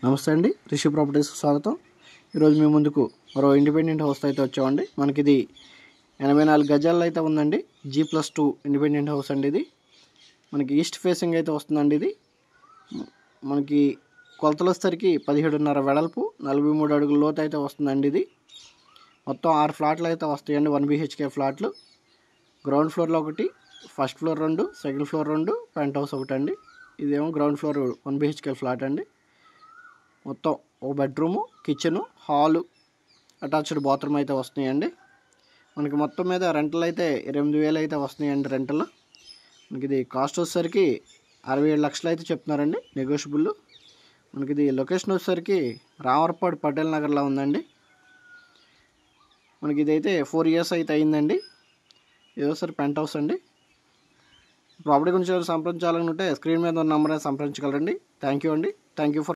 నమస్తే అండి, రిషి ప్రాపర్టీస్కి స్వాగతం. ఈరోజు మీ ముందుకు మరో ఇండిపెండెంట్ హౌస్ అయితే వచ్చామండి. మనకి ఇది 84 గజాల్లో అయితే ఉందండి. G+2 ఇండిపెండెంట్ హౌస్ అండి. ఇది మనకి ఈస్ట్ ఫేసింగ్ అయితే వస్తుందండి. ఇది మనకి కొలతలు వచ్చేసరికి 17.5 వెడల్పు, 43 అడుగుల లోతు అయితే వస్తుందండి. ఇది మొత్తం 6 ఫ్లాట్లు అయితే వస్తాయండి. 1 BHK ఫ్లాట్లు. గ్రౌండ్ ఫ్లోర్లో ఒకటి, first floor 2, second floor 2, penthouse ఒకటి అండి. ఇదేమో గ్రౌండ్ ఫ్లోర్ 1 BHK ఫ్లాట్ అండి. మొత్తం ఒక bedroom, kitchen, hall, attached bathroom అయితే వస్తున్నాయండి. మనకి మొత్తం మీద రెంటల్ అయితే 28,000 అయితే వస్తున్నాయండి. రెంటల్ మనకి ఇది కాస్ట్ వచ్చేసరికి 67 లక్షలు అయితే చెప్తున్నారండి, నెగోషియబుల్. మనకి ఇది లొకేషన్ వచ్చేసరికి రామవరపాడు పటేల్ నగర్లో ఉందండి. మనకి ఇదైతే 4 years అయితే అయిందండి. ఏదో సార్ పెంట్ హౌస్ అండి. ప్రాపర్టీ గురించి సంప్రదించాలనుకుంటే స్క్రీన్ మీద ఉన్న నెంబర్ని సంప్రదించగలరండి. థ్యాంక్ యూ అండి. Thank you for